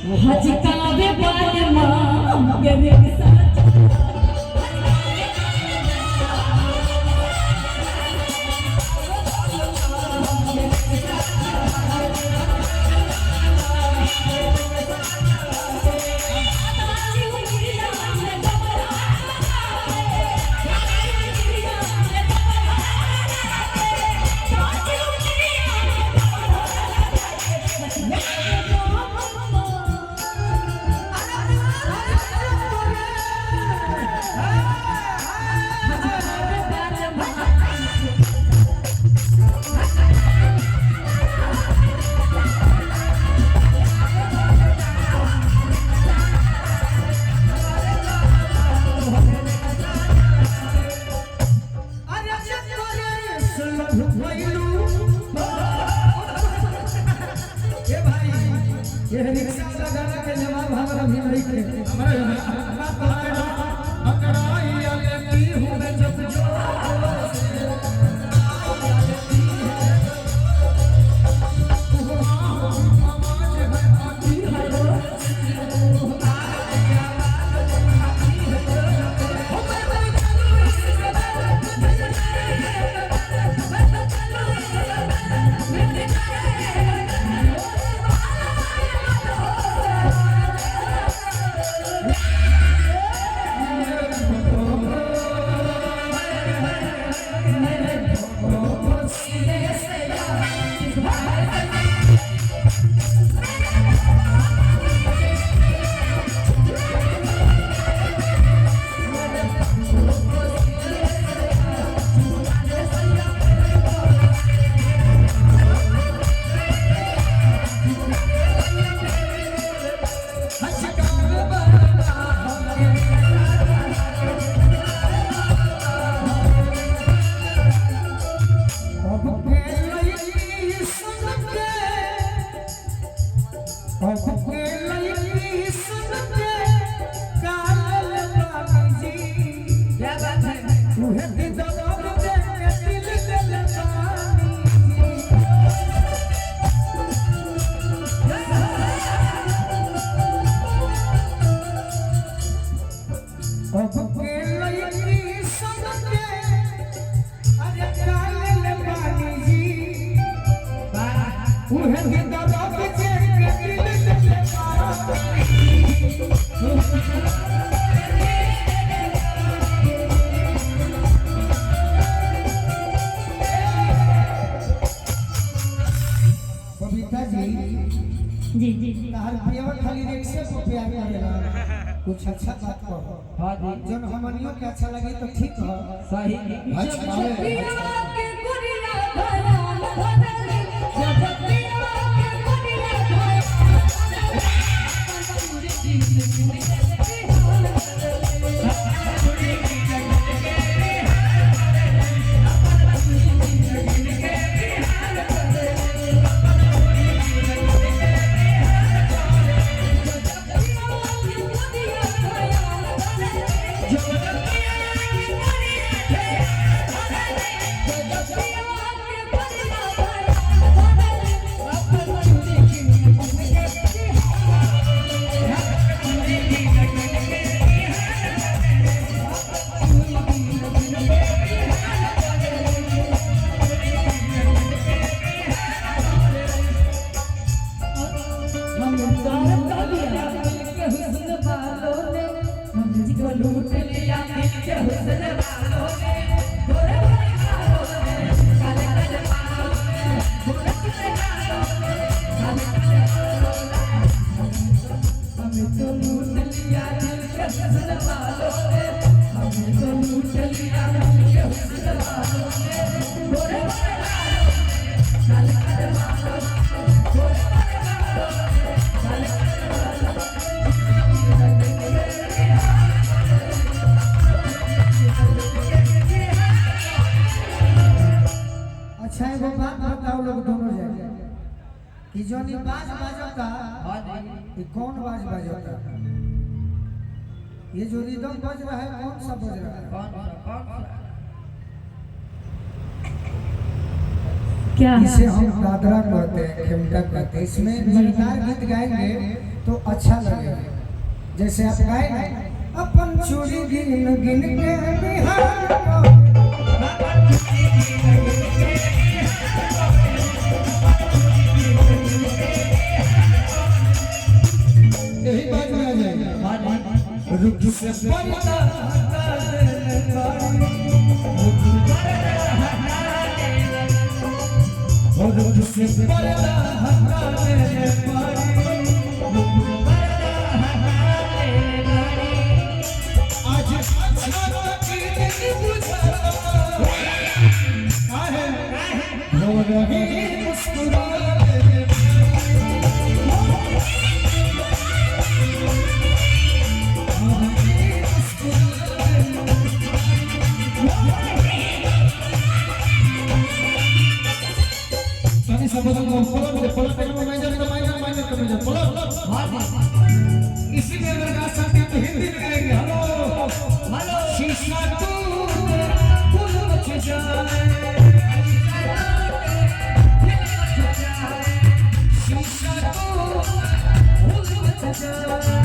हजकावे बालमा गरे साथ ये रिक्शा वाला गाना के जवाब हमारा भी नहीं के हमारा अकड़ाई आती हूं मैं जब जो जी जी जी हर प्रियवर खाली रिक्शे को प्यार करेला कुछ अच्छा बात कहो हां जी जब हमनियों के अच्छा लगे तो ठीक है सही अच्छा के गुरिया भरान भरले जब पिया के गुरिया भरान पूरी जिंदगी लूट लिया के हुस्न वालों ने गोरे गोरे गालों ने काले काले बालों ने गोरे गोरे गालों ने काले काले बालों ने हमें तो लूट लिया दिल के हुस्न वालों ने हमें तो लूट लिया दिल के हुस्न वालों ने गोरे गोरे गालों ने काले काले बालों ने गोरे गोरे गालों ने काले काले बालों ने अच्छा एगो बात बताओ लोग दोनों जाए कि जो नी बाज बाजता हां जी ये कौन बाज बाजता ये जो रिदम बज रहा है कौन सा बज रहा है कौन सा क्या? इसे हम दादरा कहते हैं, खेमटा कहते हैं। इसमें मजेदार गीत गाएंगे तो अच्छा लगेगा। जैसे आप गाएंगे अपन चूड़ी गिन गिन के बिहार यही बात में आ जाएगा। रुक से पर्दा हटा देने वाली, रुक से पर्दा हटा देने वाली, आज अच्छा तकदीर बुझा है, रो रही मुस्कुरा देने इसी में अगर गा सकते तो हिंदी में गाएंगे। हेलो हेलो शीशा टूटे फूल मच जाए, शीशा टूटे फूल मच जाए।